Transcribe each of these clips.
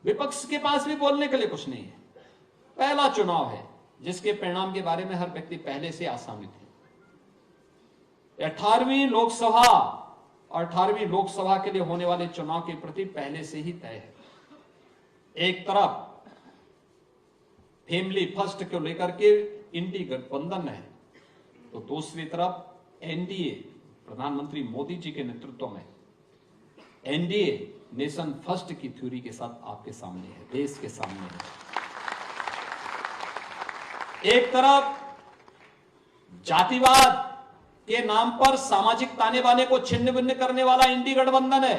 विपक्ष के पास भी बोलने के लिए कुछ नहीं है। पहला चुनाव है जिसके परिणाम के बारे में हर व्यक्ति पहले से आसानित है। 18वीं लोकसभा के लिए होने वाले चुनाव के प्रति पहले से ही तय है। एक तरफ फैमिली फर्स्ट को लेकर के इंडी गठबंधन है, तो दूसरी तरफ एनडीए प्रधानमंत्री मोदी जी के नेतृत्व में एनडीए नेशन फर्स्ट की थ्योरी के साथ आपके सामने है, देश के सामने है। एक तरफ जातिवाद के नाम पर सामाजिक ताने बाने को छिन्न भिन्न करने वाला इंडी गठबंधन है,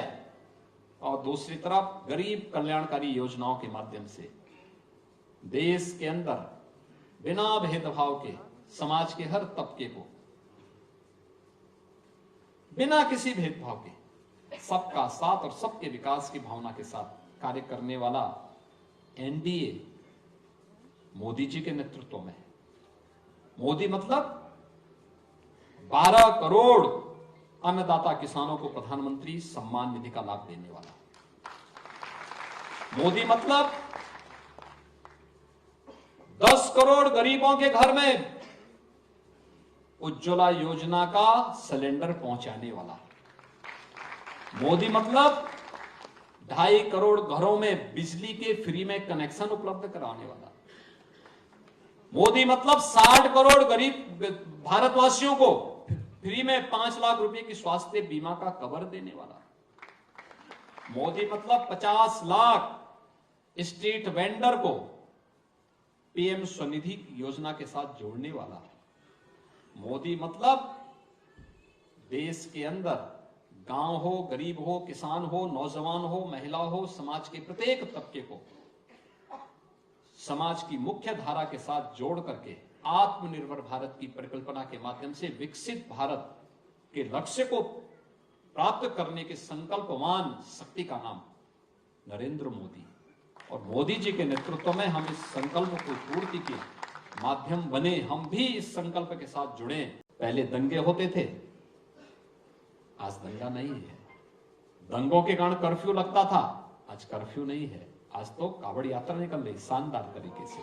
और दूसरी तरफ गरीब कल्याणकारी योजनाओं के माध्यम से देश के अंदर बिना भेदभाव के समाज के हर तबके को बिना किसी भेदभाव के सबका साथ और सबके विकास की भावना के साथ कार्य करने वाला एनडीए मोदी जी के नेतृत्व में है। मोदी मतलब 12 करोड़ अन्नदाता किसानों को प्रधानमंत्री सम्मान निधि का लाभ देने वाला। मोदी मतलब 10 करोड़ गरीबों के घर में उज्ज्वला योजना का सिलेंडर पहुंचाने वाला। मोदी मतलब 2.5 करोड़ घरों में बिजली के फ्री में कनेक्शन उपलब्ध कराने वाला। मोदी मतलब 60 करोड़ गरीब भारतवासियों को फ्री में 5 लाख रुपए की स्वास्थ्य बीमा का कवर देने वाला। मोदी मतलब 50 लाख स्ट्रीट वेंडर को पीएम स्वनिधि योजना के साथ जोड़ने वाला। मोदी मतलब देश के अंदर गांव हो, गरीब हो, किसान हो, नौजवान हो, महिला हो, समाज के प्रत्येक तबके को समाज की मुख्य धारा के साथ जोड़ करके आत्मनिर्भर भारत की परिकल्पना के माध्यम से विकसित भारत के लक्ष्य को प्राप्त करने के संकल्पवान शक्ति का नाम नरेंद्र मोदी। और मोदी जी के नेतृत्व में हम इस संकल्प को पूर्ति के माध्यम बने, हम भी इस संकल्प के साथ जुड़े। पहले दंगे होते थे, आज दंगा नहीं है। दंगों के कारण कर्फ्यू लगता था, आज कर्फ्यू नहीं है। आज तो कावड़ यात्रा निकल रही शानदार तरीके से।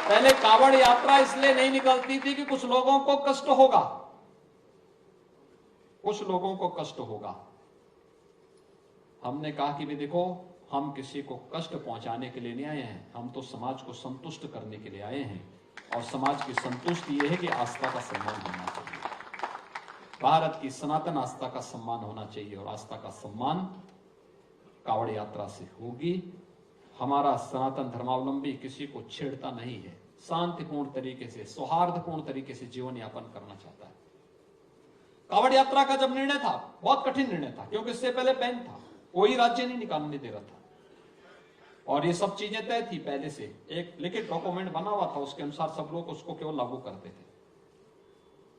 पहले कावड़ यात्रा इसलिए नहीं निकलती थी कि कुछ लोगों को कष्ट होगा, कुछ लोगों को कष्ट होगा। हमने कहा कि भी देखो, हम किसी को कष्ट पहुंचाने के लिए नहीं आए हैं, हम तो समाज को संतुष्ट करने के लिए आए हैं। और समाज की संतुष्टि यह है कि आस्था का सम्मान होना चाहिए, भारत की सनातन आस्था का सम्मान होना चाहिए, और आस्था का सम्मान कावड़ यात्रा से होगी। हमारा सनातन धर्मावलंबी किसी को छेड़ता नहीं है, शांतिपूर्ण तरीके से, सौहार्दपूर्ण तरीके से जीवन यापन करना चाहता है। कावड़ यात्रा का जब निर्णय था, बहुत कठिन निर्णय था, क्योंकि इससे पहले बैन था, कोई राज्य नहीं निकालने दे रहा था, और ये सब चीजें तय थी पहले से। एक लिखित डॉक्यूमेंट बना हुआ था, उसके अनुसार सब लोग उसको केवल लागू करते थे।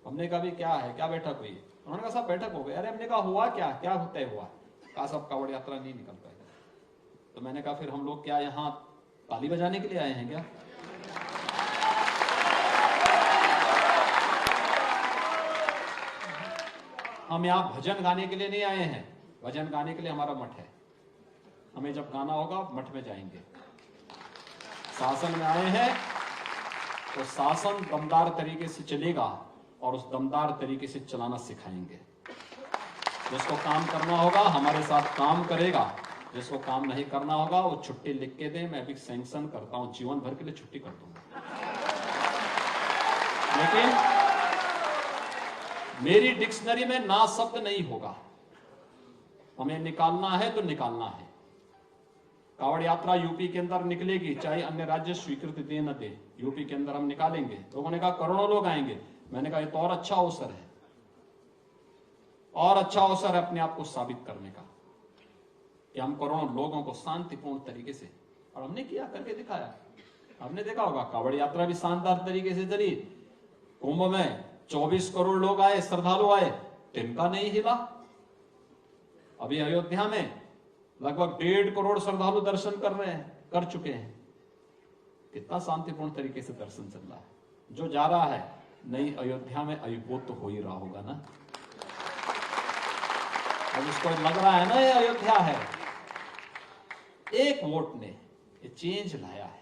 हमने कहा भी क्या है, क्या बैठक हुई? उन्होंने कहा साहब बैठक हो गई। अरे हमने कहा हुआ क्या, क्या तय हुआ? कहा साहब कावड़ यात्रा नहीं निकल पाएगा। तो मैंने कहा फिर हम लोग क्या यहाँ ताली बजाने के लिए आए हैं क्या? हम यहाँ भजन गाने के लिए नहीं आए हैं, भजन गाने के लिए हमारा मठ है, हमें जब गाना होगा मठ में जाएंगे। शासन में आए हैं तो शासन दमदार तरीके से चलेगा, और उस दमदार तरीके से चलाना सिखाएंगे। जिसको काम करना होगा हमारे साथ काम करेगा, जिसको काम नहीं करना होगा वो छुट्टी लिख के दे, मैं भी सैंक्शन करता हूं, जीवन भर के लिए छुट्टी कर दूंगा। लेकिन मेरी डिक्शनरी में ना शब्द नहीं होगा, हमें निकालना है तो निकालना है। कावड़ यात्रा यूपी के अंदर निकलेगी, चाहे अन्य राज्य स्वीकृति दे न दे, यूपी के अंदर हम निकालेंगे। लोगों ने कहा करोड़ों लोग आएंगे, मैंने कहा ये तो और अच्छा अवसर है, और अच्छा अवसर है अपने आप को साबित करने का कि हम करोड़ों लोगों को शांतिपूर्ण तरीके से, और हमने किया, करके दिखाया। हमने देखा होगा कावड़ यात्रा भी शानदार तरीके से चली। कुंभ में 24 करोड़ लोग आए, श्रद्धालु आए, तिनका नहीं हिला। अभी अयोध्या में लगभग 1.5 करोड़ श्रद्धालु दर्शन कर रहे हैं, कर चुके हैं। कितना शांतिपूर्ण तरीके से दर्शन चल रहा है। जो जा रहा है नई अयोध्या में अभिभूत तो हो ही रहा होगा ना। अब उसको लग रहा है ना ये अयोध्या है, एक वोट ने ये चेंज लाया है।